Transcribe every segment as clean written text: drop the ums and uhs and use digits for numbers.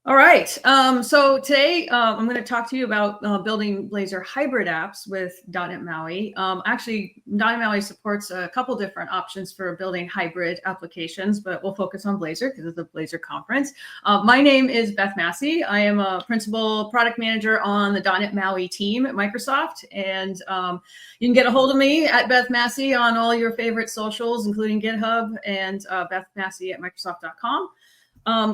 All right. So today I'm going to talk to you about building Blazor hybrid apps with .NET MAUI. Actually, .NET MAUI supports a couple different options for building hybrid applications, but we'll focus on Blazor because it's the Blazor conference. My name is Beth Massi. I am a principal product manager on the .NET MAUI team at Microsoft, and you can get a hold of me at Beth Massi on all your favorite socials, including GitHub and Beth Massi at Microsoft.com.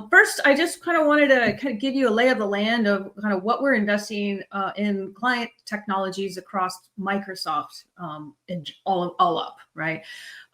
First, I just kind of wanted to give you a lay of the land of kind of what we're investing in client technologies across Microsoft and all up, right?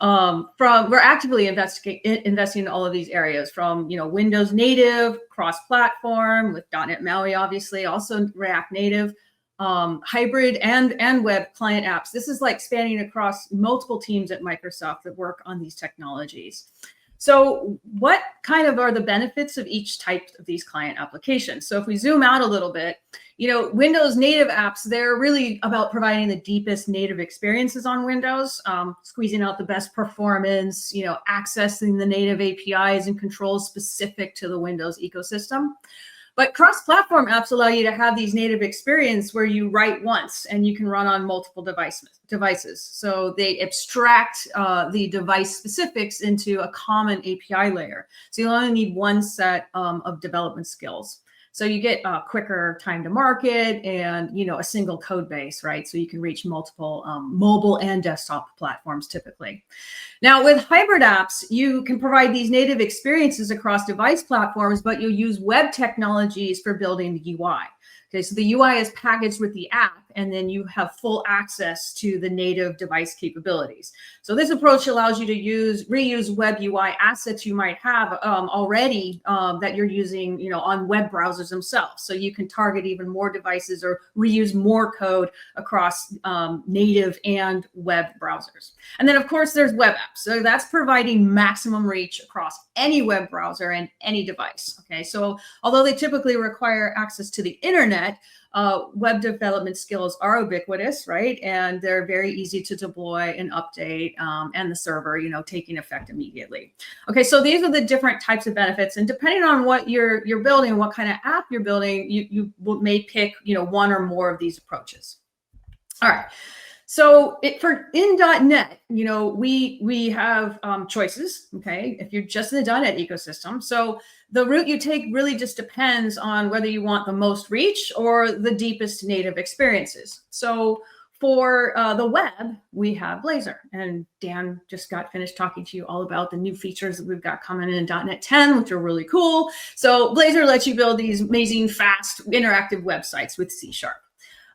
We're actively investing in all of these areas, from Windows native, cross-platform with .NET MAUI, obviously, also React Native, hybrid and web client apps. This is like spanning across multiple teams at Microsoft that work on these technologies. So what kind of are the benefits of each type of these client applications? So if we zoom out a little bit, Windows native apps, they're really about providing the deepest native experiences on Windows, squeezing out the best performance, accessing the native APIs and controls specific to the Windows ecosystem. But cross-platform apps allow you to have these native experience where you write once and you can run on multiple devices. So they abstract the device specifics into a common API layer. So you only need one set of development skills. So you get quicker time to market and, a single code base, right? So you can reach multiple mobile and desktop platforms typically. Now with hybrid apps, you can provide these native experiences across device platforms, but you'll use web technologies for building the UI. Okay, so the UI is packaged with the app, and then you have full access to the native device capabilities. So this approach allows you to reuse web UI assets you might have already that you're using, on web browsers themselves. So you can target even more devices or reuse more code across native and web browsers. And then, of course, there's web apps. So that's providing maximum reach across any web browser and any device. Okay, so although they typically require access to the internet, web development skills are ubiquitous, right? And they're very easy to deploy and update, and the server, taking effect immediately. Okay, so these are the different types of benefits, and depending on what you're building, what kind of app you're building, you may pick, one or more of these approaches. All right. So in .NET, we have choices, okay, if you're just in the .NET ecosystem. So the route you take really just depends on whether you want the most reach or the deepest native experiences. So for the web, we have Blazor, and Dan just got finished talking to you all about the new features that we've got coming in .NET 10, which are really cool. So Blazor lets you build these amazing, fast, interactive websites with C#.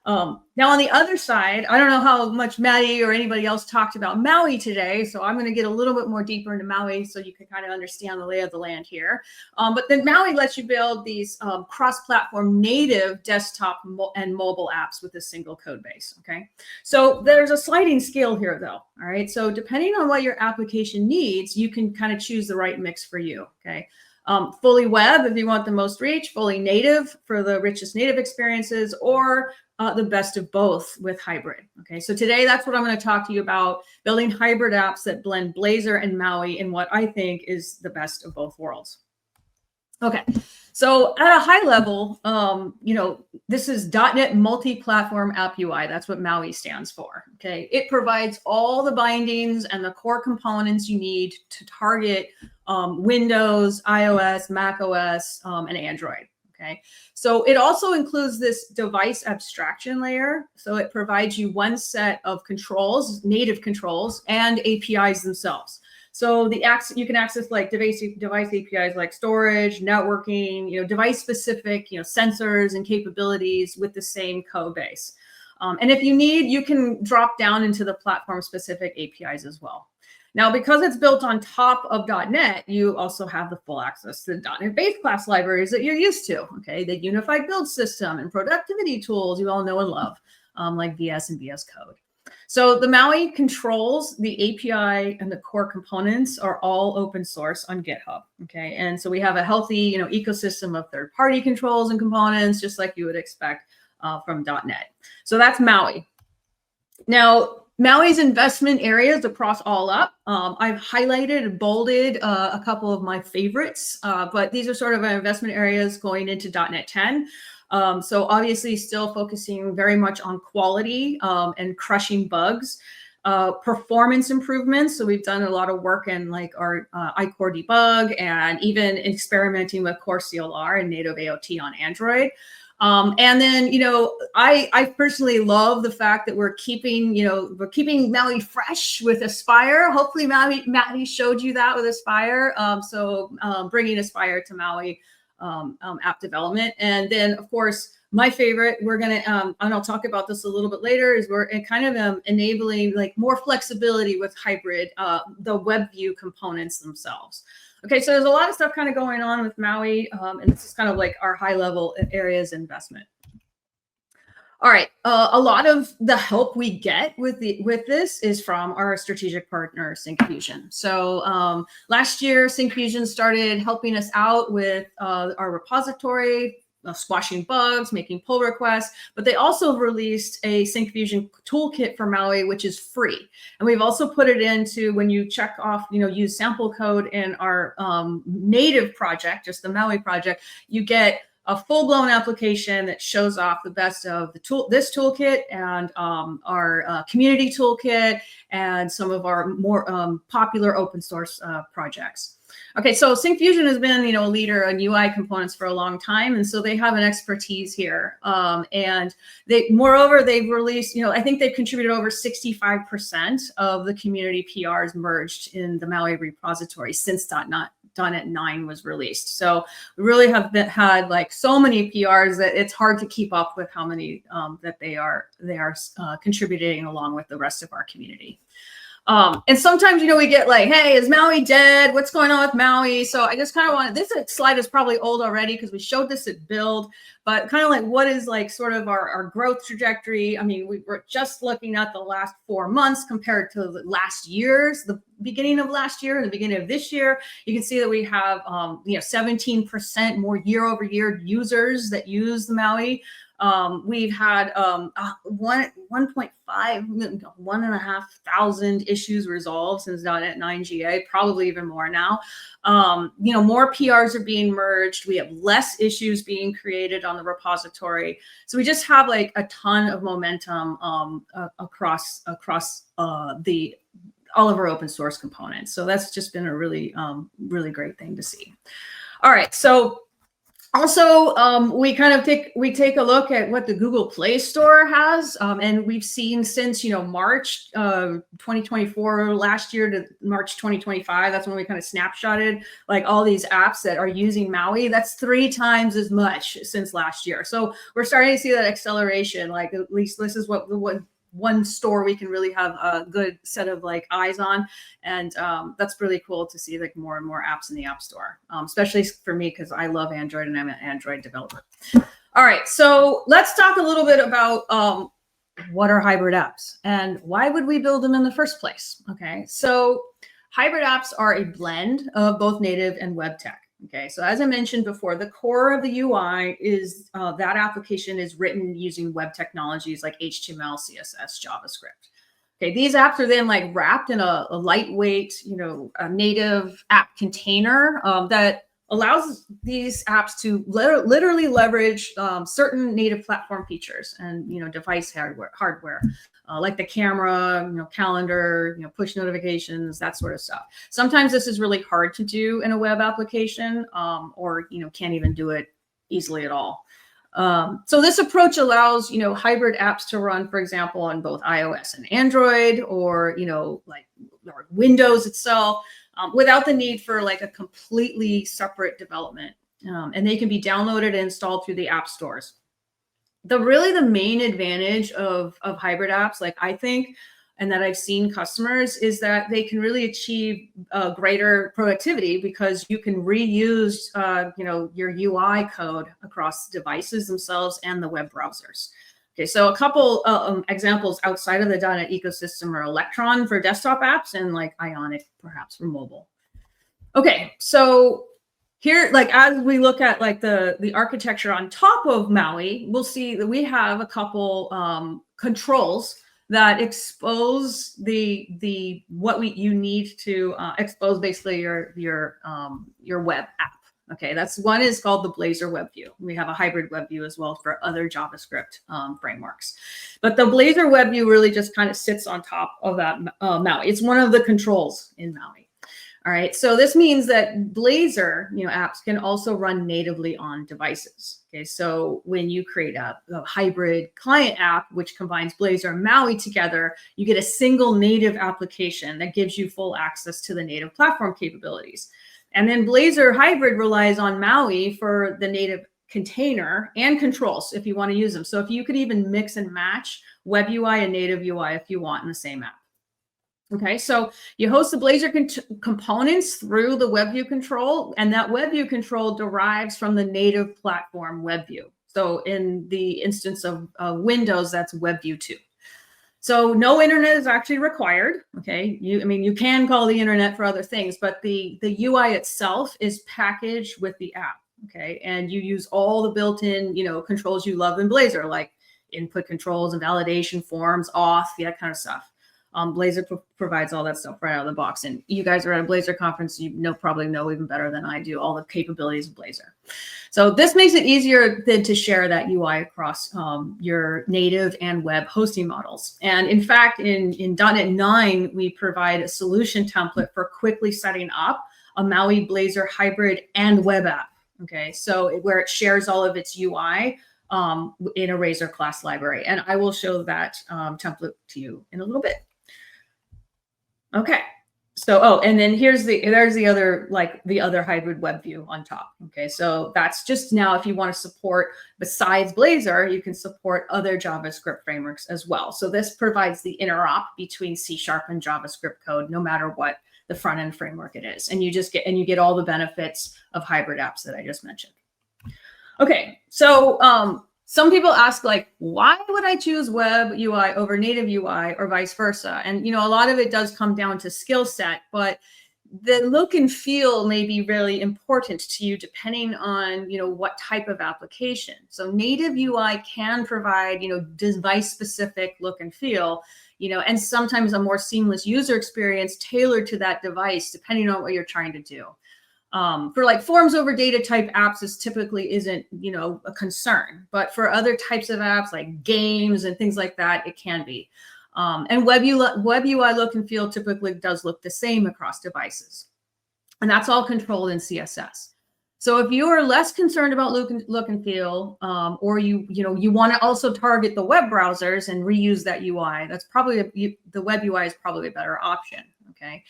Now on the other side, I don't know how much Maddie or anybody else talked about MAUI today, so I'm going to get a little bit more deeper into MAUI so you can kind of understand the lay of the land here. But then MAUI lets you build these cross-platform native desktop and mobile apps with a single code base, okay? So there's a sliding scale here though, all right? So depending on what your application needs, you can kind of choose the right mix for you, okay? Fully web if you want the most reach, fully native for the richest native experiences, or the best of both with hybrid. Okay, so today that's what I'm going to talk to you about, building hybrid apps that blend Blazor and MAUI in what I think is the best of both worlds. Okay, so at a high level, this is .NET Multi-Platform App UI. That's what MAUI stands for. Okay, it provides all the bindings and the core components you need to target Windows, iOS, Mac OS, and Android. Okay, so it also includes this device abstraction layer. So it provides you one set of controls, native controls, and APIs themselves. So you can access like device APIs like storage, networking, device specific, sensors and capabilities with the same code base. And if you need, you can drop down into the platform specific APIs as well. Now, because it's built on top of .NET, you also have the full access to the .NET base class libraries that you're used to, okay? The unified build system and productivity tools you all know and love, like VS and VS Code. So the MAUI controls, the API, and the core components are all open source on GitHub, okay? And so we have a healthy, ecosystem of third-party controls and components, just like you would expect from .NET. So that's MAUI. Now, Maui's investment areas across all up. I've highlighted and bolded a couple of my favorites, but these are sort of our investment areas going into .NET 10. So obviously still focusing very much on quality and crushing bugs. Performance improvements. So we've done a lot of work in like our iCore debug and even experimenting with Core CLR and native AOT on Android. And then, I personally love the fact that we're keeping Maui fresh with Aspire. Hopefully Maui showed you that with Aspire. Bringing Aspire to Maui app development. And then, of course, my favorite, we're going to, and I'll talk about this a little bit later, is we're kind of enabling like more flexibility with hybrid, the WebView components themselves. Okay, so there's a lot of stuff kind of going on with Maui, and this is kind of like our high level areas investment. All right, a lot of the help we get with this is from our strategic partner, Syncfusion. So last year, Syncfusion started helping us out with our repository, squashing bugs, making pull requests, but they also released a Syncfusion toolkit for Maui, which is free. And we've also put it into, when you check off, use sample code in our native project, just the Maui project, you get a full-blown application that shows off the best of this toolkit and our community toolkit and some of our more popular open source projects. Okay, so Syncfusion has been, a leader in UI components for a long time, and so they have an expertise here. And moreover, they've released, I think they've contributed over 65% of the community PRs merged in the Maui repository since .NET 9 was released. So we really have had like so many PRs that it's hard to keep up with how many that they are contributing along with the rest of our community. And sometimes, we get like, hey, is Maui dead? What's going on with Maui? So I just kind of want this slide is probably old already because we showed this at Build, but kind of like what is like sort of our growth trajectory. I mean, we were just looking at the last 4 months compared to the beginning of last year and the beginning of this year. You can see that we have, 17% more year-over-year users that use the Maui. We've had 1,500 issues resolved since .NET 9 GA, probably even more now. More PRs are being merged. We have less issues being created on the repository. So we just have like a ton of momentum across all of our open source components. So that's just been a really, really great thing to see. All right, so also, we take a look at what the Google Play Store has, and we've seen since March 2024 last year to March 2025. That's when we kind of snapshotted like all these apps that are using Maui. That's 3 times as much since last year. So we're starting to see that acceleration. Like at least this is what one store we can really have a good set of like eyes on, and that's really cool to see like more and more apps in the App Store, especially for me because I love Android and I'm an Android developer. All right, so let's talk a little bit about what are hybrid apps and why would we build them in the first place. Okay, so hybrid apps are a blend of both native and web tech. Okay, so as I mentioned before, the core of the UI is that application is written using web technologies like HTML, CSS, JavaScript. Okay, these apps are then like wrapped in a lightweight, a native app container that allows these apps to literally leverage certain native platform features and device hardware. Like the camera, calendar, push notifications, that sort of stuff. Sometimes this is really hard to do in a web application, or can't even do it easily at all. So this approach allows hybrid apps to run, for example, on both iOS and Android, or like or Windows itself, without the need for like a completely separate development. And they can be downloaded and installed through the app stores. The main advantage of hybrid apps, like I think, and that I've seen customers, is that they can really achieve greater productivity because you can reuse, your UI code across devices themselves and the web browsers. Okay, so a couple examples outside of the .NET ecosystem are Electron for desktop apps and like Ionic perhaps for mobile. Okay, so here, like as we look at like the architecture on top of Maui, we'll see that we have a couple controls that expose you need to expose basically your web app. Okay, that's one is called the Blazor WebView. We have a hybrid WebView as well for other JavaScript frameworks. But the Blazor WebView really just kind of sits on top of that Maui. It's one of the controls in Maui. All right, so this means that Blazor, apps can also run natively on devices. Okay, so when you create a hybrid client app, which combines Blazor and Maui together, you get a single native application that gives you full access to the native platform capabilities. And then Blazor Hybrid relies on Maui for the native container and controls if you want to use them. So if you could even mix and match web UI and native UI if you want in the same app. Okay, so you host the Blazor components through the WebView control, and that WebView control derives from the native platform WebView. So in the instance of Windows, that's WebView 2. So no internet is actually required. Okay, you can call the internet for other things, but the UI itself is packaged with the app. Okay, and you use all the built-in controls you love in Blazor, like input controls and validation forms, auth, that kind of stuff. Blazor provides all that stuff right out of the box. And you guys are at a Blazor conference, you probably know even better than I do all the capabilities of Blazor. So this makes it easier then to share that UI across your native and web hosting models. And in fact, in .NET 9, we provide a solution template for quickly setting up a Maui Blazor hybrid and web app. Okay, so where it shares all of its UI in a Razor class library. And I will show that template to you in a little bit. Okay, so and then there's the other hybrid web view on top. Okay, so that's just now if you want to support, besides Blazor, you can support other JavaScript frameworks as well. So this provides the interop between C# and JavaScript code, no matter what the front end framework it is, and you get all the benefits of hybrid apps that I just mentioned. Okay, so some people ask, like, why would I choose web UI over native UI or vice versa? And, a lot of it does come down to skill set, but the look and feel may be really important to you depending on, what type of application. So native UI can provide, device specific look and feel, and sometimes a more seamless user experience tailored to that device, depending on what you're trying to do. For like forms over data type apps, this typically isn't, a concern, but for other types of apps like games and things like that, it can be. And web UI look and feel typically does look the same across devices, and that's all controlled in CSS. So if you are less concerned about look and feel, or you want to also target the web browsers and reuse that UI, that's probably the web UI is probably a better option. Okay.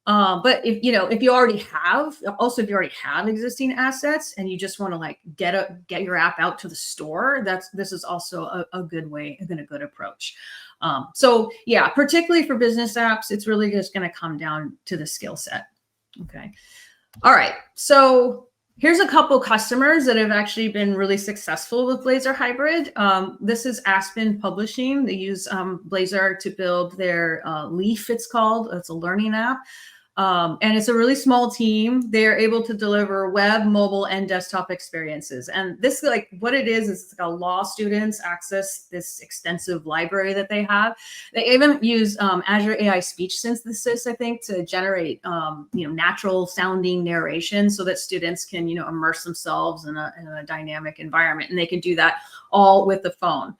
But if you already have existing assets and you just want to like get your app out to the store, this is also a good way and a good approach. So yeah, particularly for business apps, it's really just going to come down to the skill set. Okay. All right. So here's a couple customers that have actually been really successful with Blazor Hybrid. This is Aspen Publishing. They use Blazor to build their Leaf, it's called. It's a learning app. And it's a really small team. They're able to deliver web, mobile, and desktop experiences. And this, like, what it is it's like a law students access this extensive library that they have. They even use Azure AI speech synthesis, I think, to generate, natural sounding narration so that students can, immerse themselves in a dynamic environment. And they can do that all with the phone.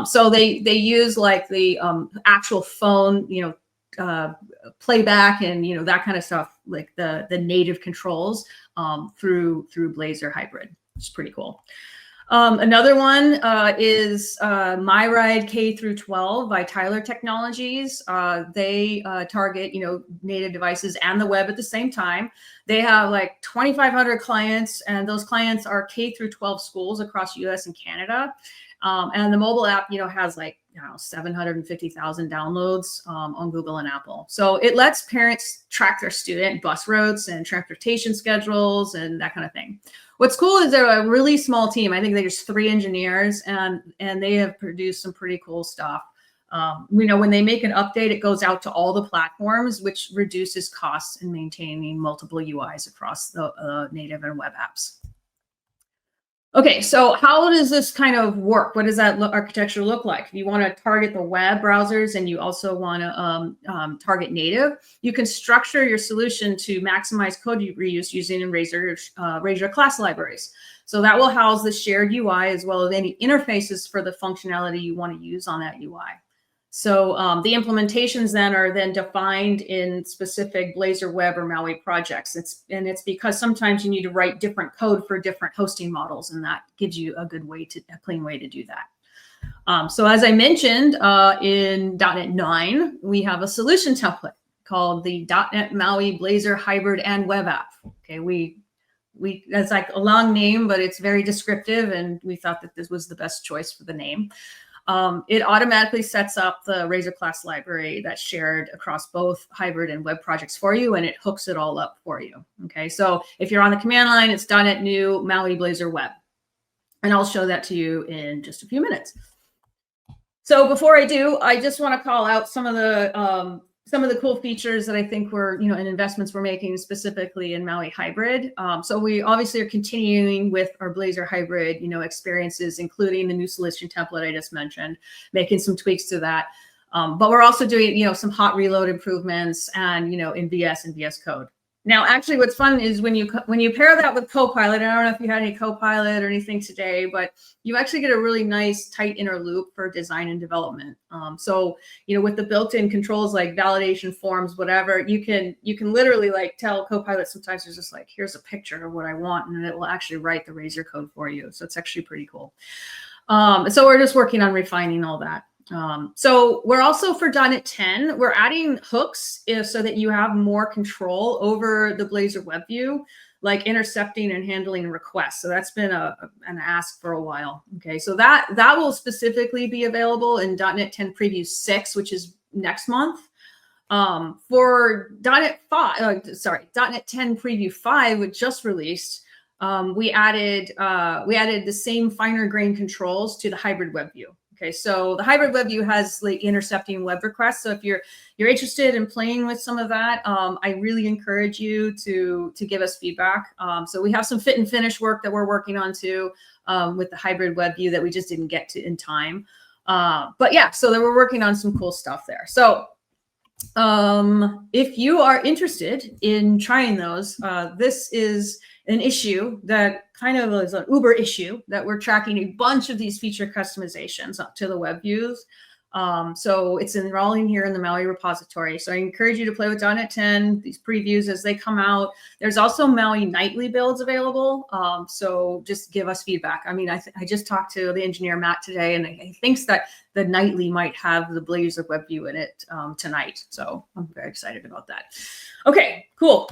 So they use like the actual phone, playback and that kind of stuff, like the native controls through Blazor Hybrid, which is pretty cool. Another one is MyRide K through 12 by Tyler Technologies. They target native devices and the web at the same time. They have like 2,500 clients, and those clients are K through 12 schools across US and Canada. And the mobile app, has like 750,000 downloads on Google and Apple. So it lets parents track their student bus routes and transportation schedules and that kind of thing. What's cool is they're a really small team. I think there's 3 engineers, and they have produced some pretty cool stuff. When they make an update, it goes out to all the platforms, which reduces costs in maintaining multiple UIs across the native and web apps. Okay, so how does this kind of work? What does that architecture look like? If you want to target the web browsers and you also want to target native, you can structure your solution to maximize code reuse using Razor class libraries. So that will house the shared UI as well as any interfaces for the functionality you want to use on that UI. So the implementations then are defined in specific Blazor Web or Maui projects. It's because sometimes you need to write different code for different hosting models, and that gives you a clean way to do that. So as I mentioned, in .NET 9, we have a solution template called the .NET MAUI Blazor Hybrid and Web App. Okay, that's like a long name, but it's very descriptive, and we thought that this was the best choice for the name. It automatically sets up the Razor class library that's shared across both hybrid and web projects for you, and it hooks it all up for you. Okay, so if you're on the command line, it's .NET New Maui Blazor Web, and I'll show that to you in just a few minutes. So before I do, I just want to call out some of the cool features that I think were, and investments we're making specifically in Maui Hybrid. So we obviously are continuing with our Blazor Hybrid, experiences, including the new solution template I just mentioned, making some tweaks to that. But we're also doing, some hot reload improvements and, in VS and VS Code. Now, actually, what's fun is when you pair that with Copilot, I don't know if you had any Copilot or anything today, but you actually get a really nice tight inner loop for design and development. So, with the built-in controls like validation forms, whatever, you can literally like tell Copilot sometimes it's just like, here's a picture of what I want, and it will actually write the Razor code for you. So it's actually pretty cool. So we're just working on refining all that. So we're also for .NET 10, we're adding hooks so that you have more control over the BlazorWebView, like intercepting and handling requests. So that's been an ask for a while. Okay, so that will specifically be available in .NET 10 Preview 6, which is next month. For .NET 10 Preview 5, which just released, we added the same finer grained controls to the hybrid web view. Okay, so the hybrid web view has like intercepting web requests. So if you're interested in playing with some of that, I really encourage you to give us feedback. So we have some fit and finish work that we're working on too with the hybrid web view that we just didn't get to in time. But yeah, so we're working on some cool stuff there. So if you are interested in trying those, this is an issue that kind of is an Uber issue that we're tracking a bunch of these feature customizations up to the web views. So it's enrolling here in the Maui repository. So I encourage you to play with .NET 10, these previews as they come out. There's also Maui nightly builds available. So just give us feedback. I mean, I just talked to the engineer, Matt, today, and he thinks that the nightly might have the BlazorWebView in it tonight. So I'm very excited about that. Okay, cool.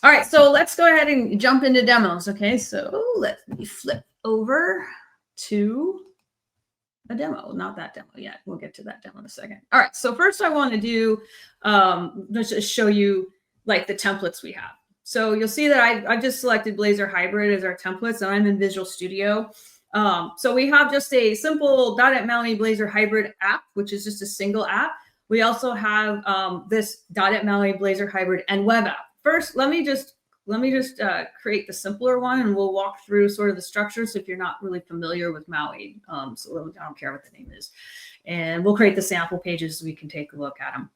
All right, so let's go ahead and jump into demos. Okay, so let me flip over to a demo, not that demo yet. We'll get to that demo in a second. All right, so first I want to do, let's just show you like the templates we have. So you'll see that I've just selected Blazor Hybrid as our templates, and I'm in Visual Studio. So we have just a simple .NET MAUI Blazor Hybrid app, which is just a single app. We also have this .NET MAUI Blazor Hybrid and web app. First, let me just create the simpler one, and we'll walk through sort of the structure. So if you're not really familiar with Maui, so I don't care what the name is, and we'll create the sample pages so we can take a look at them.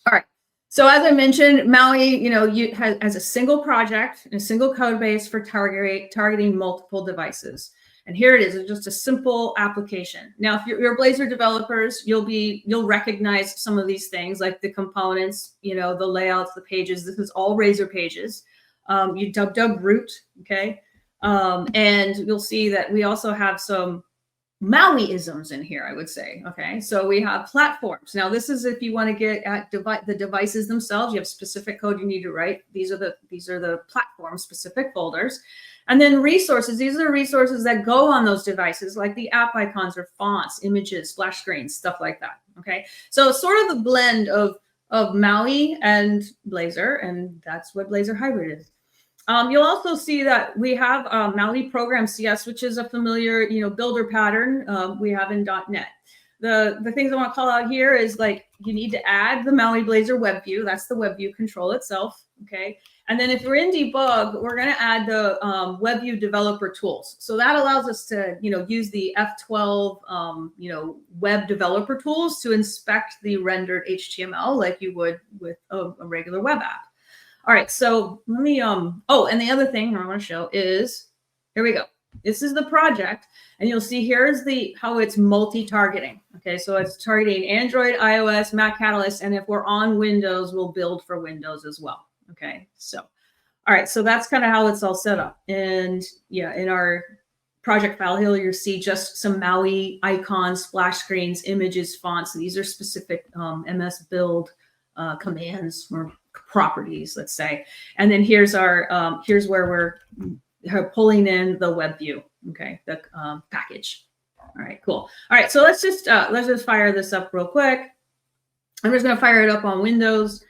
All right. So as I mentioned, Maui, has a single project and a single code base for targeting multiple devices. And here it is, it's just a simple application. Now, if you're Blazor developers, you'll recognize some of these things like the components, the layouts, the pages. This is all Razor pages. You dub root, okay? And you'll see that we also have some Maui-isms in here, I would say, okay? So we have platforms. Now, this is if you want to get at the devices themselves, you have specific code you need to write. These are the platform-specific folders. And then resources, these are the resources that go on those devices, like the app icons or fonts, images, splash screens, stuff like that, okay? So it's sort of the blend of Maui and Blazor, and that's what Blazor Hybrid is. You'll also see that we have Maui Program CS, which is a familiar, builder pattern we have in .NET. the things I want to call out here is like you need to add the Maui Blazor WebView. That's the WebView control itself. Okay. And then if we're in debug, we're going to add the WebView developer tools. So that allows us to, use the F12, web developer tools to inspect the rendered HTML like you would with a regular web app. All right. So let me, oh, and the other thing I want to show is, here we go. This is the project, and you'll see here's how it's multi-targeting. Okay, so it's targeting Android, iOS, Mac Catalyst, and if we're on Windows, we'll build for Windows as well. Okay, so all right, so that's kind of how it's all set up. And yeah, in our project file here, you'll see just some Maui icons, splash screens, images, fonts. These are specific MS build commands or properties, let's say. And then here's our here's where we're pulling in the WebView, okay, the package. All right, cool. All right, so let's just fire this up real quick. I'm just going to fire it up on Windows,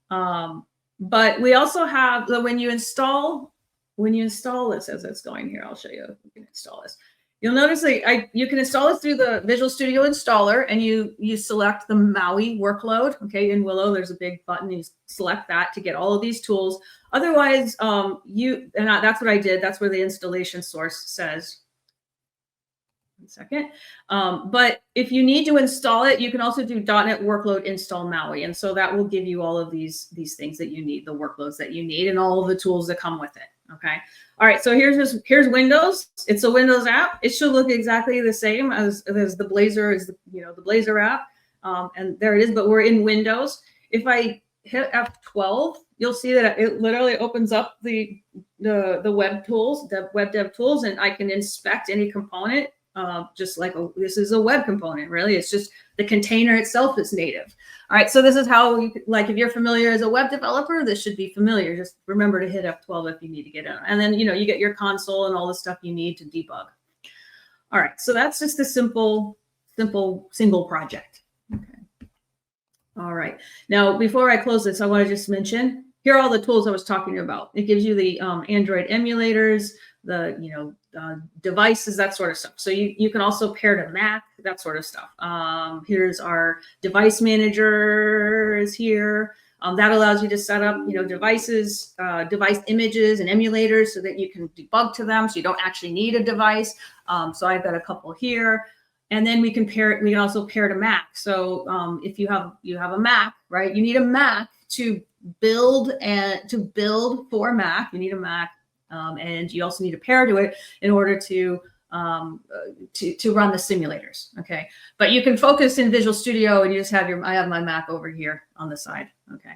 but we also have the when you install this as it's going here. I'll show you if you can install this. You'll notice that you can install it through the Visual Studio installer, and you select the Maui workload. Okay, in Willow, there's a big button. You select that to get all of these tools. Otherwise, that's what I did. That's where the installation source says. 1 second. But if you need to install it, you can also do .NET workload install Maui, and so that will give you all of these things that you need, the workloads that you need, and all of the tools that come with it. Okay. All right. So here's Windows. It's a Windows app. It should look exactly the same as the Blazor is the Blazor app. And there it is, but we're in Windows. If I hit F12, you'll see that it literally opens up the web tools, the web dev tools, and I can inspect any component. Just like this is a web component, really. It's just the container itself is native. All right, so this is how if you're familiar as a web developer, this should be familiar. Just remember to hit F12 if you need to get in. And then, you get your console and all the stuff you need to debug. All right, so that's just a simple single project. Okay. All right, now before I close this, I want to just mention, here are all the tools I was talking about. It gives you the Android emulators, the devices, that sort of stuff. So you can also pair to Mac, that sort of stuff. Here's our device manager is here. That allows you to set up devices, device images and emulators so that you can debug to them, so you don't actually need a device. So I've got a couple here. And then we can also pair to Mac. So if you have a Mac, right? You need a Mac to build for Mac. You need a Mac. And you also need to pair to it in order to run the simulators. Okay, but you can focus in Visual Studio, and you just have I have my Mac over here on the side. Okay.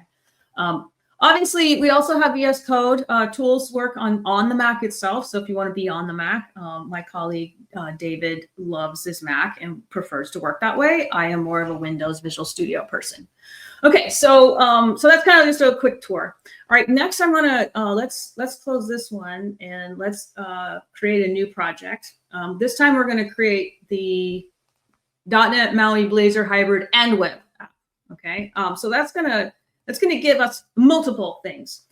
Obviously, we also have VS Code tools work on the Mac itself. So if you want to be on the Mac, my colleague David loves his Mac and prefers to work that way. I am more of a Windows Visual Studio person. Okay, so that's kind of just a quick tour. All right, next I'm gonna let's close this one and let's create a new project. This time we're gonna create the .NET MAUI Blazor Hybrid and Web app. Okay, so that's gonna give us multiple things.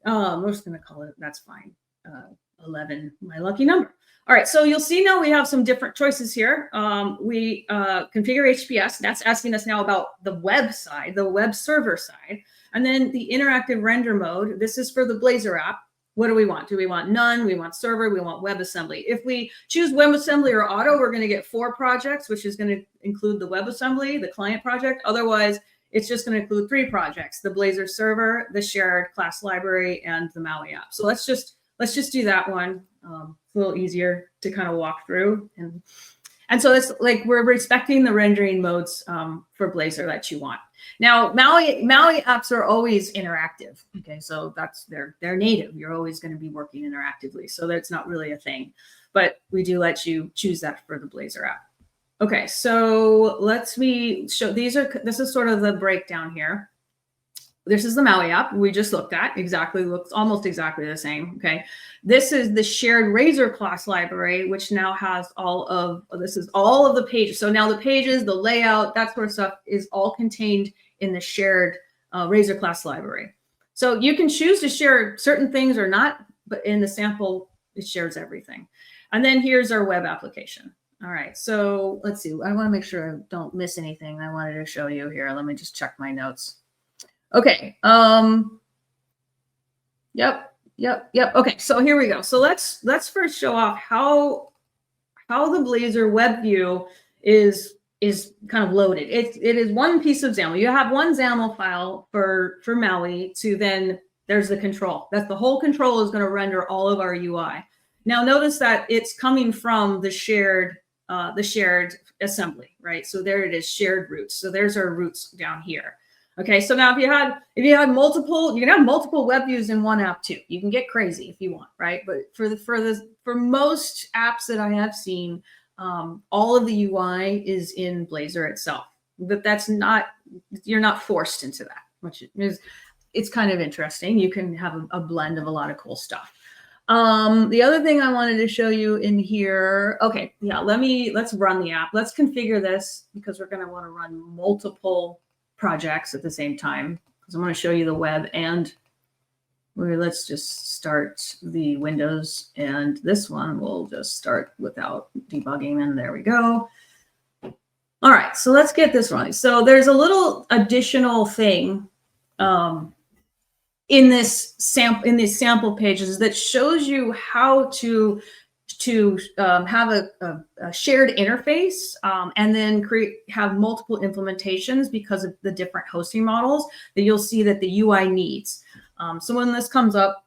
We're just gonna call it, that's fine, 11, my lucky number. All right, so you'll see now we have some different choices here. We configure HPS. That's asking us now about the web side, the web server side. And then the interactive render mode. This is for the Blazor app. What do we want? Do we want none? We want server? We want WebAssembly? If we choose WebAssembly or auto, we're going to get 4 projects, which is going to include the WebAssembly, the client project. Otherwise, it's just going to include 3 projects: the Blazor server, the shared class library, and the Maui app. So let's just do that one. It's a little easier to kind of walk through, and so it's like we're respecting the rendering modes for Blazor that you want. Now, Maui apps are always interactive. Okay, so they're native. You're always going to be working interactively, so that's not really a thing, but we do let you choose that for the Blazor app. Okay, so let's show. This is sort of the breakdown here. This is the Maui app we just looked at. Looks almost exactly the same. Okay, this is the shared Razor class library, which now has all of the pages. So now the pages, the layout, that sort of stuff is all contained in the shared Razor class library. So you can choose to share certain things or not, but in the sample, it shares everything. And then here's our web application. All right, so let's see. I want to make sure I don't miss anything I wanted to show you here. Let me just check my notes. Okay. Yep. Okay, so here we go. So let's first show off how the Blazor WebView is kind of loaded. It is one piece of XAML. You have one XAML file for MAUI to then there's the control. That's the whole control is going to render all of our UI. Now notice that it's coming from the shared assembly, right? So there it is, shared roots. So there's our roots down here. Okay, so now if you had multiple, you can have multiple web views in one app too. You can get crazy if you want, right? But for most apps that I have seen, all of the UI is in Blazor itself. But you're not forced into that, which is it's kind of interesting. You can have a blend of a lot of cool stuff. The other thing I wanted to show you in here, okay, yeah, let's run the app. Let's configure this because we're going to want to run multiple projects at the same time because I'm going to show you the web and let's just start the Windows, and this one we'll just start without debugging, and there we go. All right, so let's get this running. So there's a little additional thing in these sample pages that shows you how to have a shared interface and then have multiple implementations because of the different hosting models that you'll see that the UI needs. So when this comes up,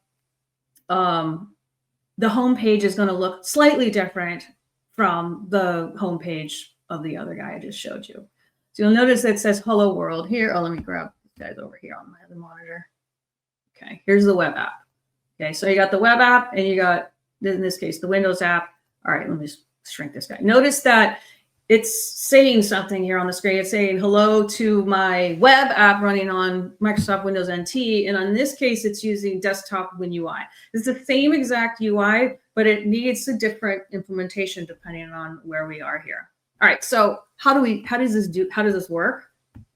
the home page is going to look slightly different from the home page of the other guy I just showed you. So you'll notice that it says "Hello World" here. Oh, let me grab this guys over here on my other monitor. Okay, here's the web app. Okay, so you got the web app and you got, in this case, the Windows app. All right, let me just shrink this guy. Notice that it's saying something here on the screen. It's saying hello to my web app running on Microsoft Windows NT. And in this case, it's using desktop WinUI. It's the same exact UI, but it needs a different implementation depending on where we are here. All right, so how does this work?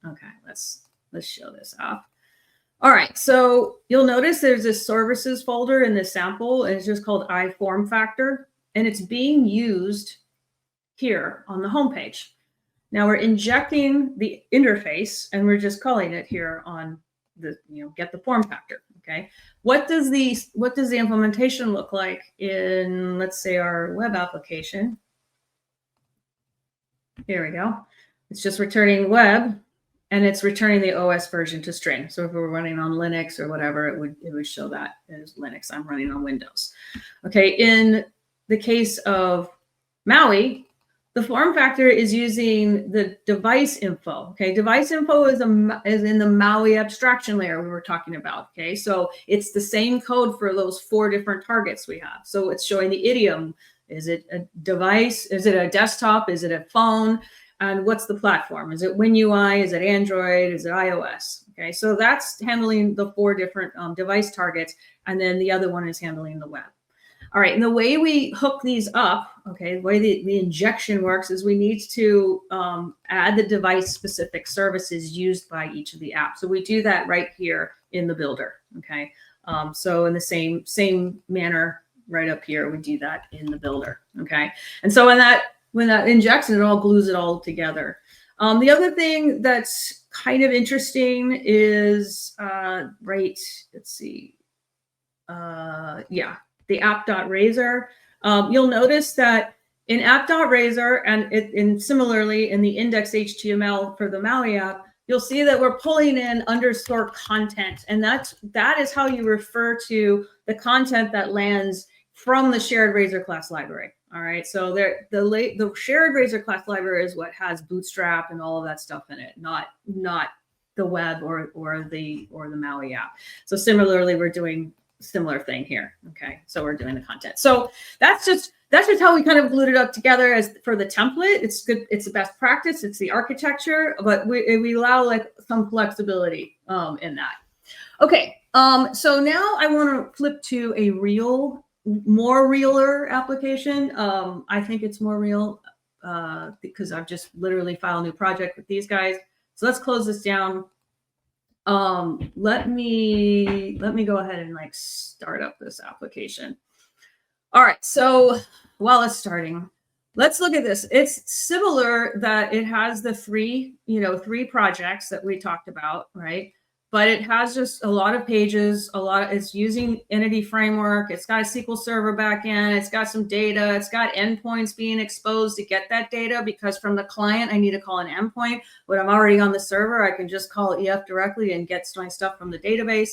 Okay, let's show this off. All right, so you'll notice there's this services folder in this sample, and it's just called iFormFactor, and it's being used here on the home page. Now we're injecting the interface, and we're just calling it here on the get the form factor. Okay, what does the implementation look like in, let's say, our web application? Here we go. It's just returning web. And it's returning the OS version to string. So if we're running on Linux or whatever, it would show that as Linux. I'm running on Windows. Okay, in the case of MAUI, the form factor is using the device info. Okay, device info is in the MAUI abstraction layer we were talking about. Okay, so it's the same code for those 4 different targets we have. So it's showing the idiom. Is it a device? Is it a desktop? Is it a phone? And what's the platform? Is it WinUI? Is it Android? Is it iOS? Okay, so that's handling the 4 different device targets, and then the other one is handling the web. All right, and the way we hook these up, okay, the way the injection works is we need to add the device-specific services used by each of the apps. So we do that right here in the builder, okay? So in the same manner, right up here, we do that in the builder, okay? And so when that injects it all glues it all together. The other thing that's kind of interesting is, let's see. The app.razor. You'll notice that in app.razor and similarly in the index.html for the MAUI app, you'll see that we're pulling in underscore content. And that is how you refer to the content that lands from the shared Razor class library. All right, so the shared Razor class library is what has Bootstrap and all of that stuff in it, not the web or the MAUI app. So similarly, we're doing similar thing here. Okay, so we're doing the content. So that's just how we kind of glued it up together as for the template. It's good. It's the best practice. It's the architecture, but we allow like some flexibility in that. Okay, so now I want to flip to a more realer application. I think it's more real because I've just literally filed a new project with these guys. So let's close this down. Let me go ahead and like start up this application. All right, so while it's starting, let's look at this. It's similar that it has the three projects that we talked about, right? But it has just a lot of pages, it's using Entity Framework. It's got a SQL Server backend. It's got some data. It's got endpoints being exposed to get that data, because from the client, I need to call an endpoint. When I'm already on the server, I can just call EF directly and get my stuff from the database.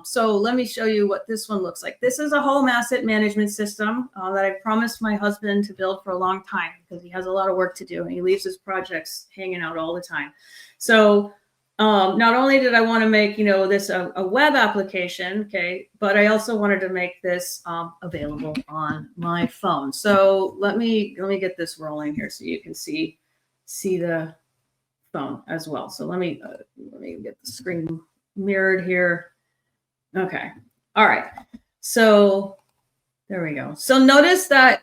So let me show you what this one looks like. This is a home asset management system that I promised my husband to build for a long time, because he has a lot of work to do and he leaves his projects hanging out all the time. So not only did I want to make, this a web application, okay, but I also wanted to make this available on my phone. So let me get this rolling here so you can see the phone as well. So let me get the screen mirrored here. Okay. All right. So there we go. So notice that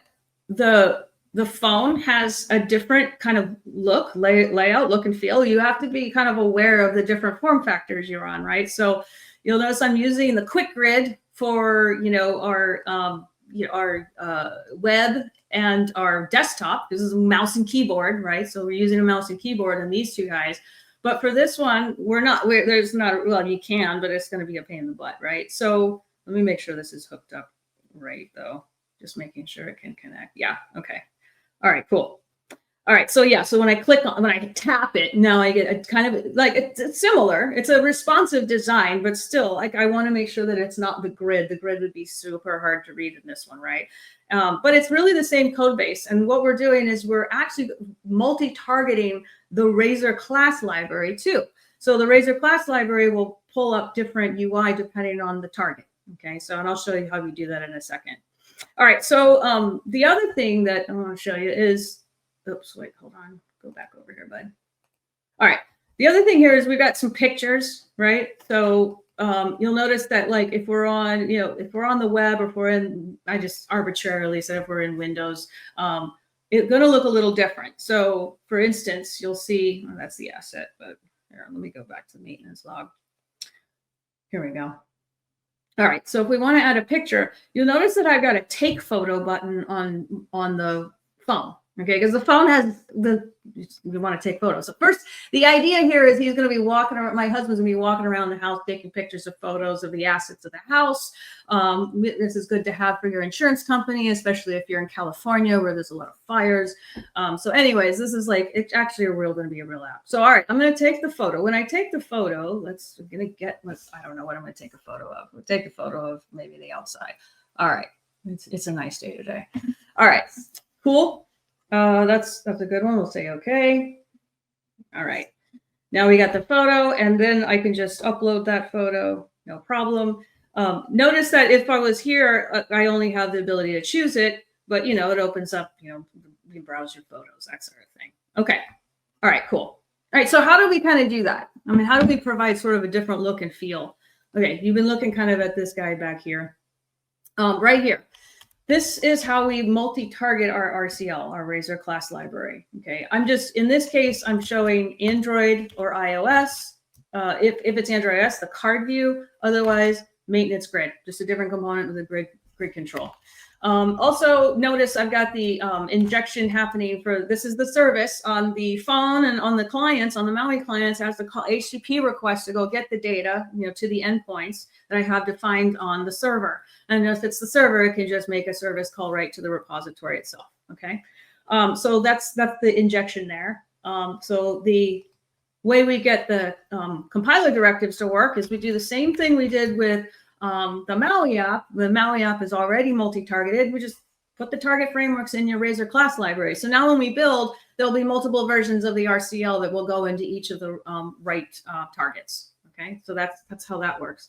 the phone has a different kind of layout, look and feel. You have to be kind of aware of the different form factors you're on, right? So you'll notice I'm using the quick grid for, our web and our desktop. This is a mouse and keyboard, right? So we're using a mouse and keyboard on these two guys. But for this one, you can, but it's going to be a pain in the butt, right? So let me make sure this is hooked up right, though. Just making sure it can connect. Yeah. Okay. All right, cool. All right. So yeah. So when I tap it, now I get a kind of like, it's similar. It's a responsive design, but still, like, I want to make sure that it's not the grid. The grid would be super hard to read in this one, right? But it's really the same code base. And what we're doing is we're actually multi-targeting the Razor class library too. So the Razor class library will pull up different UI depending on the target. Okay. So, and I'll show you how we do that in a second. All right. So the other thing that I want to show you is, oops, wait, hold on. Go back over here, bud. All right. The other thing here is we've got some pictures, right? So you'll notice that, like, if we're on, if we're on the web, or if we're in, I just arbitrarily said if we're in Windows, it's going to look a little different. So for instance, you'll see, that's the asset, but here, let me go back to the maintenance log. Here we go. All right. So if we want to add a picture, you'll notice that I've got a take photo button on the phone. Okay, because the phone has we want to take photos. So first, the idea here is he's going to be walking around. My husband's going to be walking around the house taking pictures of photos of the assets of the house. This is good to have for your insurance company, especially if you're in California where there's a lot of fires. So anyways, this is like, it's actually going to be a real app. So all right, I'm going to take the photo. When I take the photo, I don't know what I'm going to take a photo of. We'll take a photo of maybe the outside. All right, it's a nice day today. All right, cool. That's a good one. We'll say okay. All right. Now we got the photo, and then I can just upload that photo. No problem. Notice that if I was here, I only have the ability to choose it, but it opens up, you browse your photos, that sort of thing. Okay. All right, cool. All right. So how do we kind of do that? I mean, how do we provide sort of a different look and feel? Okay. You've been looking kind of at this guy back here, right here. This is how we multi-target our RCL, our Razor class library. Okay, in this case, I'm showing Android or iOS. If it's Android iOS, the card view. Otherwise, maintenance grid, just a different component with a grid control. Also, notice I've got the injection happening this is the service on the phone, and on the clients, on the Maui clients, has to call HTTP request to go get the data, to the endpoints that I have defined on the server. And if it's the server, it can just make a service call right to the repository itself. Okay. So that's the injection there. So the way we get the compiler directives to work is we do the same thing we did with the Maui app. The Maui app is already multi-targeted. We just put the target frameworks in your Razor class library. So now when we build, there'll be multiple versions of the RCL that will go into each of the targets. Okay, so that's how that works.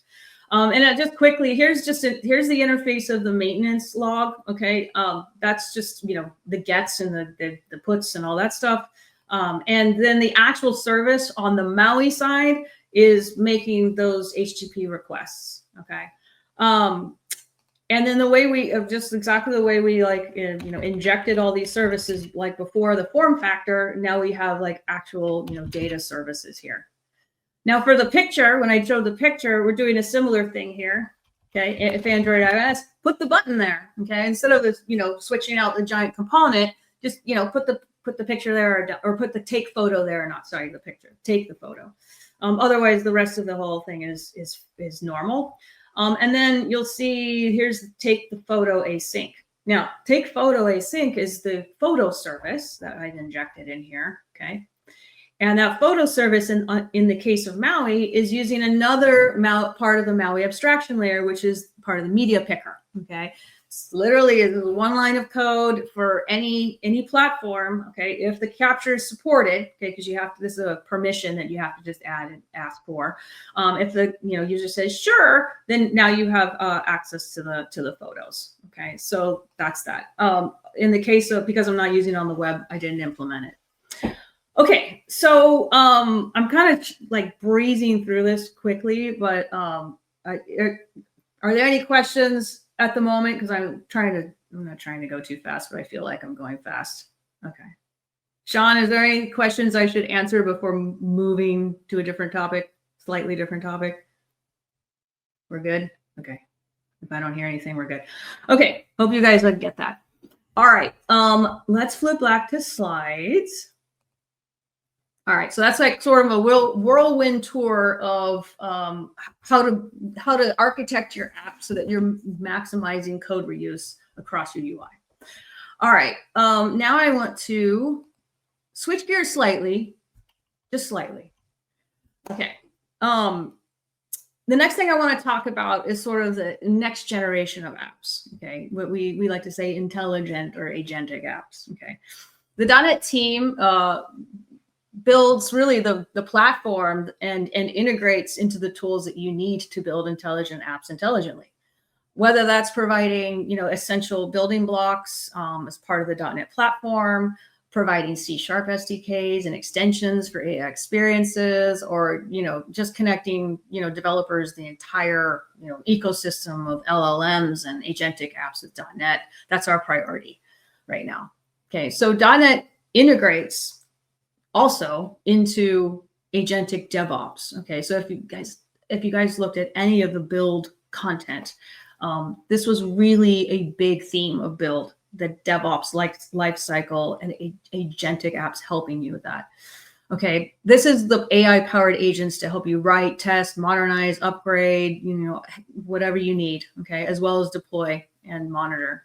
And just quickly, here's the interface of the maintenance log. Okay, that's just the gets and the puts and all that stuff. And then the actual service on the Maui side is making those HTTP requests. Okay. And then the way just exactly the way we injected all these services like before the form factor, now we have like actual, data services here. Now for the picture, when I showed the picture, we're doing a similar thing here. Okay. If Android iOS, put the button there. Okay. Instead of this, switching out the giant component, just, put the picture there, or put the take photo there, not sorry, the picture, take the photo. Otherwise, the rest of the whole thing is normal. And then you'll see here's take the photo async. Now, take photo async is the photo service that I've injected in here, okay? And that photo service in the case of Maui is using another part of the Maui abstraction layer, which is part of the media picker, okay? It's literally one line of code for any platform, okay? If the capture is supported, okay, because this is a permission that you have to just add and ask for. If the user says sure, then now you have access to the photos, okay? So that's that. In the case of, because I'm not using it on the web, I didn't implement it. Okay, so I'm kind of like breezing through this quickly, but are there any questions at the moment? Because I'm not trying to go too fast, but I feel like I'm going fast. Okay. Sean, is there any questions I should answer before moving to a different topic, slightly different topic? We're good? Okay. If I don't hear anything, we're good. Okay, hope you guys would get that. All right, let's flip back to slides. All right, so that's like sort of a whirlwind tour of how to architect your app so that you're maximizing code reuse across your UI. All right, now I want to switch gears slightly, just slightly. Okay, the next thing I want to talk about is sort of the next generation of apps. Okay, what we like to say intelligent or agentic apps. Okay, the .NET team builds really the platform and integrates into the tools that you need to build intelligent apps intelligently. Whether that's providing, essential building blocks as part of the .NET platform, providing C# SDKs and extensions for AI experiences, or, just connecting, developers, the entire, ecosystem of LLMs and agentic apps with .NET. That's our priority right now. Okay, so .NET integrates also into agentic DevOps. Okay, so if you guys looked at any of the build content, this was really a big theme of build, the DevOps life cycle and agentic apps helping you with that. Okay, this is the AI-powered agents to help you write, test, modernize, upgrade, whatever you need, okay, as well as deploy and monitor.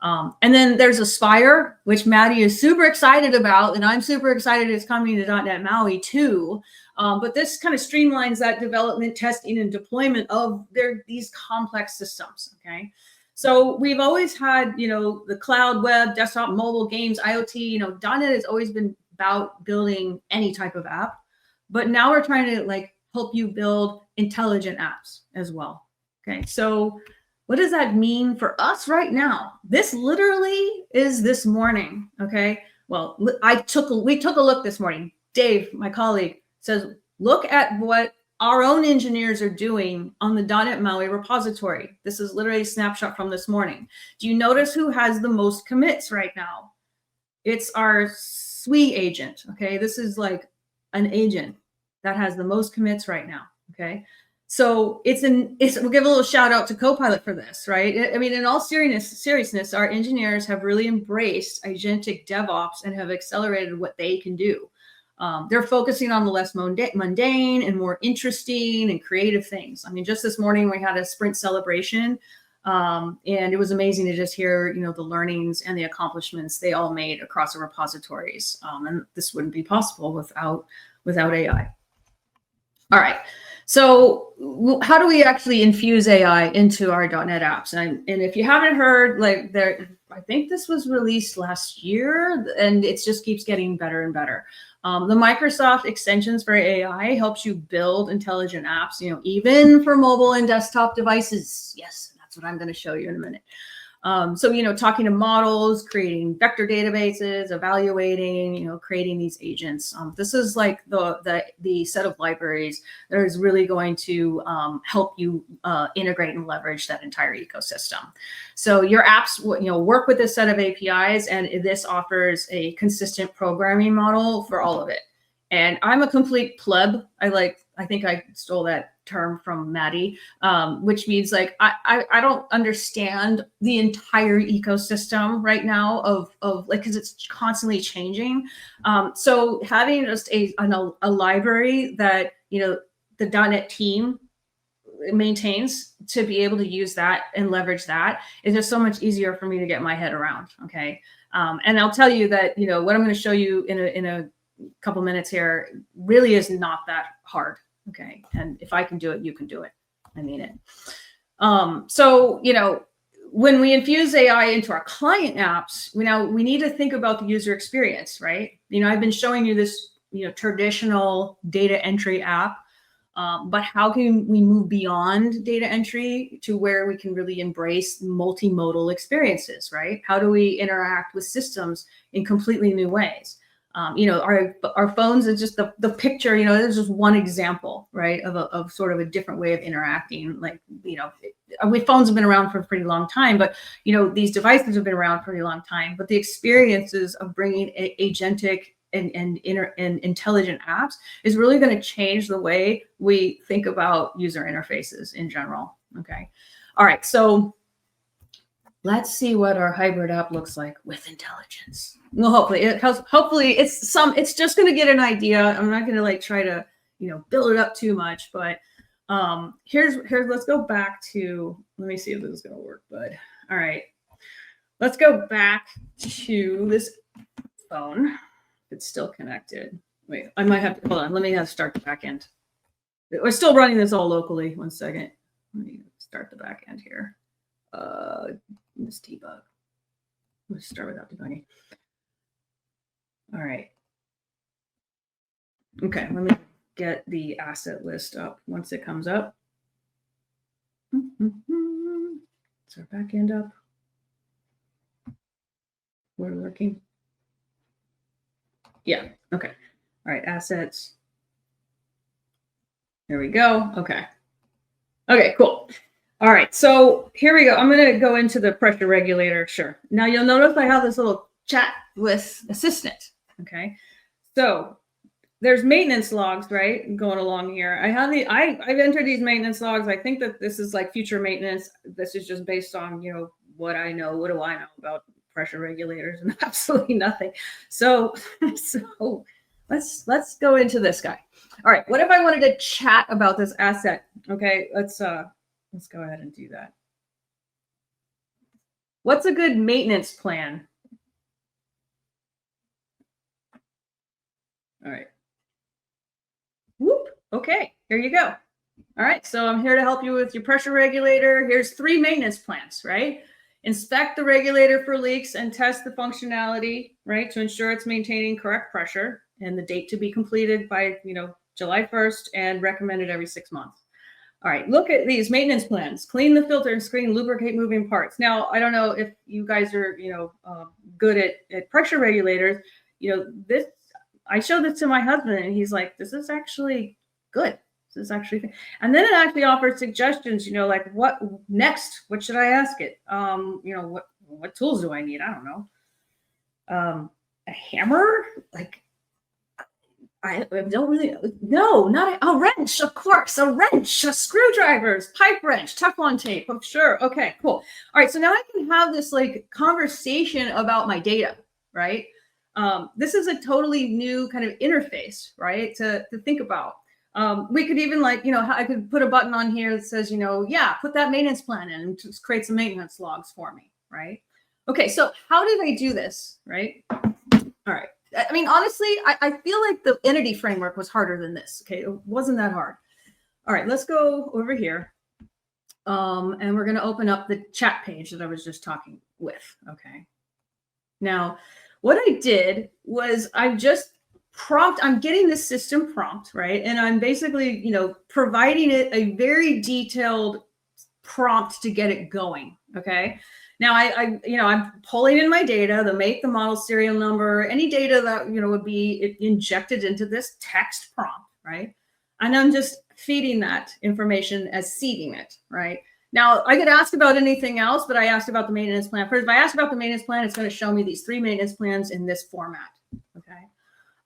And then there's Aspire, which Maddie is super excited about, and I'm super excited it's coming to .NET MAUI too. But this kind of streamlines that development, testing, and deployment of these complex systems, okay? So we've always had, the cloud, web, desktop, mobile, games, IoT, .NET has always been about building any type of app, but now we're trying to help you build intelligent apps as well, okay? So what does that mean for us right now? This literally is this morning, okay? Well, we took a look this morning. Dave, my colleague, says, look at what our own engineers are doing on the .NET MAUI repository. This is literally a snapshot from this morning. Do you notice who has the most commits right now? It's our SWE agent, okay? This is like an agent that has the most commits right now, okay? So we'll give a little shout out to Copilot for this, right? I mean, in all seriousness, our engineers have really embraced agentic DevOps and have accelerated what they can do. They're focusing on the less mundane and more interesting and creative things. I mean, just this morning we had a sprint celebration, and it was amazing to just hear, the learnings and the accomplishments they all made across the repositories. And this wouldn't be possible without AI. All right. So how do we actually infuse AI into our .NET apps? And if you haven't heard, I think this was released last year, and it just keeps getting better and better. The Microsoft.Extensions.AI helps you build intelligent apps, even for mobile and desktop devices. Yes, that's what I'm going to show you in a minute. So, talking to models, creating vector databases, evaluating, creating these agents. This is like the set of libraries that is really going to help you integrate and leverage that entire ecosystem. So your apps, work with this set of APIs, and this offers a consistent programming model for all of it. And I'm a complete pleb. I I think I stole that term from Maddie, which means like I don't understand the entire ecosystem right now of like, because it's constantly changing. So having just a library that, you know, the .NET team maintains to be able to use that and leverage that is just so much easier for me to get my head around. Okay. And I'll tell you that, you know, what I'm going to show you in a couple minutes here really is not that hard. Okay. And if I can do it, you can do it. I mean it. So, you know, when we infuse AI into our client apps, we need to think about the user experience, right? You know, I've been showing you this, you know, traditional data entry app. But how can we move beyond data entry to where we can really embrace multimodal experiences, right? How do we interact with systems in completely new ways? You know, our phones is just the picture, you know, there's just one example, right, of sort of a different way of interacting. Like, you know, phones have been around for a pretty long time, but, you know, these devices have been around for a pretty long time, but the experiences of bringing agentic and intelligent apps is really going to change the way we think about user interfaces in general. Okay. All right. So let's see what our hybrid app looks like with intelligence. Well, hopefully it's just going to get an idea. I'm not going to like try to, you know, build it up too much, but let's go back to, let me see if this is going to work, bud. All right. Let's go back to this phone. It's still connected. Wait, I might have to, hold on. Let me start the back end. We're still running this all locally. One second. Let me start the back end here. This debug. Let's start without debugging. All right. Okay, let me get the asset list up once it comes up. Is our back end up? We're working. Yeah, okay. All right, assets. There we go. Okay. Okay, cool. All right, so here we go. I'm going to go into the pressure regulator. Sure. Now you'll notice I have this little chat with Assistant. Okay. So there's maintenance logs, right? Going along here. I've entered these maintenance logs. I think that this is like future maintenance. This is just based on, you know, what I know. What do I know about pressure regulators? And absolutely nothing. So let's go into this guy. All right. What if I wanted to chat about this asset? Okay, let's go ahead and do that. What's a good maintenance plan? All right. Whoop. Okay, here you go. All right, so I'm here to help you with your pressure regulator. Here's 3 maintenance plans, right? Inspect the regulator for leaks and test the functionality, right, to ensure it's maintaining correct pressure, and the date to be completed by, you know, July 1st and recommended every 6 months. All right, look at these maintenance plans. Clean the filter and screen, lubricate moving parts. Now, I don't know if you guys are, you know, good at pressure regulators. You know, I showed this to my husband and he's like, this is actually good. This is actually, and then it actually offers suggestions, you know, like what next? What should I ask it? You know, what tools do I need? I don't know. A hammer? Like, I don't really, no, not a wrench, of course, a wrench, screwdrivers, pipe wrench, Teflon tape. Oh, sure. Okay, cool. All right. So now I can have this like conversation about my data, right? This is a totally new kind of interface, right? To think about. We could even like, you know, I could put a button on here that says, you know, yeah, put that maintenance plan in and just create some maintenance logs for me, right? Okay. So how did I do this, right? All right. I mean, honestly, I feel like the entity framework was harder than this. Okay, it wasn't that hard. All right, let's go over here. And we're going to open up the chat page that I was just talking with. Okay. Now, what I did was I'm getting this system prompt, right? And I'm basically, you know, providing it a very detailed prompt to get it going. Okay. Now I'm pulling in my data, the make, the model, serial number, any data that, you know, would be injected into this text prompt, right? And I'm just feeding that information as seeding it, right? Now I could ask about anything else, but I asked about the maintenance plan first. If I ask about the maintenance plan, it's going to show me these 3 maintenance plans in this format, okay?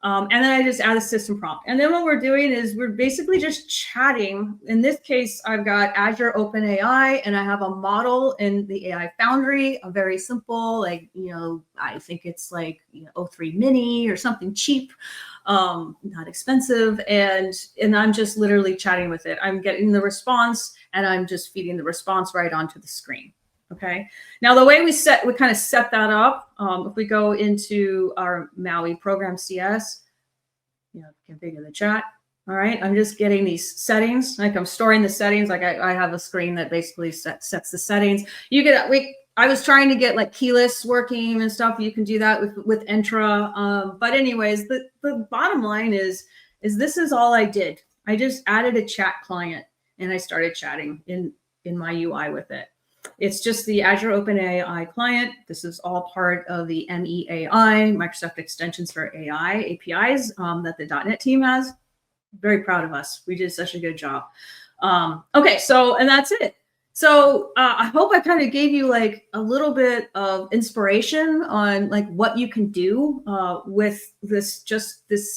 And then I just add a system prompt. And then what we're doing is we're basically just chatting. In this case, I've got Azure OpenAI, and I have a model in the AI Foundry, a very simple, like, I think it's like O3 Mini or something cheap, not expensive. And I'm just literally chatting with it. I'm getting the response, and I'm just feeding the response right onto the screen. Okay. Now the way we kind of set that up, if we go into our Maui program CS, configure the chat. All right. I'm just getting these settings. Like I'm storing the settings. Like I have a screen that basically sets the settings. I was trying to get like keyless working and stuff. You can do that with Entra. But anyways, the bottom line is this is all I did. I just added a chat client and I started chatting in my UI with it. It's just the Azure OpenAI client. This is all part of the MEAI, Microsoft Extensions for AI APIs that the .NET team has. Very proud of us. We did such a good job. Okay, and that's it. So I hope I kind of gave you like a little bit of inspiration on like what you can do with this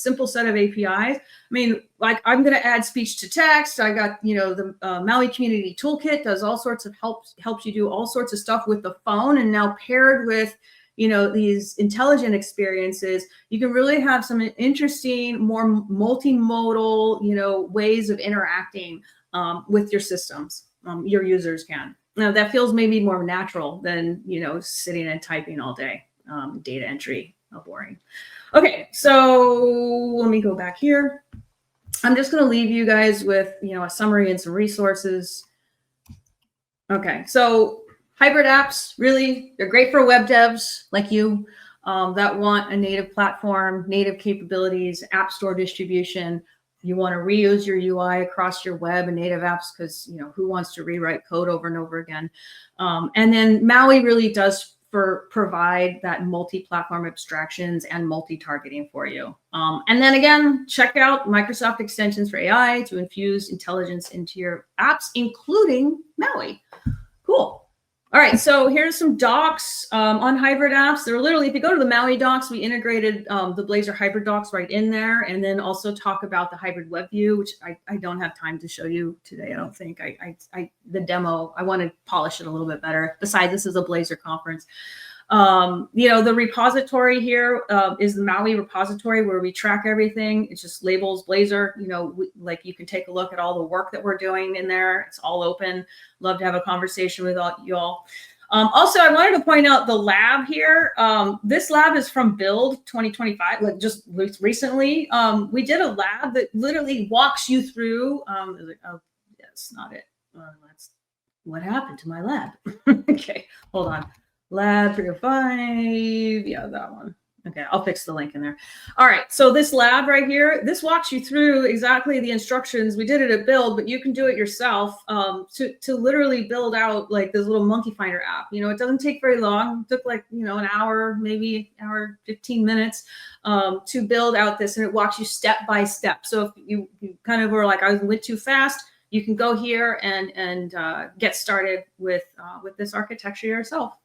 simple set of APIs. I mean, like I'm going to add speech to text. I got, the Maui Community Toolkit does all sorts of helps you do all sorts of stuff with the phone. And now paired with, these intelligent experiences, you can really have some interesting, more multimodal, ways of interacting with your systems. Your users can. Now that feels maybe more natural than, sitting and typing all day. Data entry, boring. Okay, so let me go back here. I'm just going to leave you guys with, a summary and some resources. Okay, so hybrid apps, really, they're great for web devs like you that want a native platform, native capabilities, app store distribution. You want to reuse your UI across your web and native apps because, who wants to rewrite code over and over again? And then Maui really does provide that multi-platform abstractions and multi-targeting for you. And then again, check out Microsoft Extensions for AI to infuse intelligence into your apps, including Maui. Cool. All right, so here's some docs on hybrid apps. They're literally, if you go to the Maui docs, we integrated the Blazor hybrid docs right in there, and then also talk about the hybrid web view, which I don't have time to show you today. I don't think the demo, I want to polish it a little bit better. Besides, this is a Blazor conference. The repository here is the Maui repository where we track everything. It just labels Blazor, like you can take a look at all the work that we're doing in there. It's all open. Love to have a conversation with y'all. Also, I wanted to point out the lab here. This lab is from Build 2025, like just recently. We did a lab that literally walks you through. Oh, that's not it. That's what happened to my lab. Okay, hold on. Lab 305, yeah, that one. Okay, I'll fix the link in there. All right, so this lab right here, this walks you through exactly the instructions. We did it at Build, but you can do it yourself to literally build out like this little monkey finder app. It doesn't take very long. It took like, an hour, maybe an hour, 15 minutes to build out this, and it walks you step by step. So if you kind of were like, I went too fast, you can go here and get started with this architecture yourself.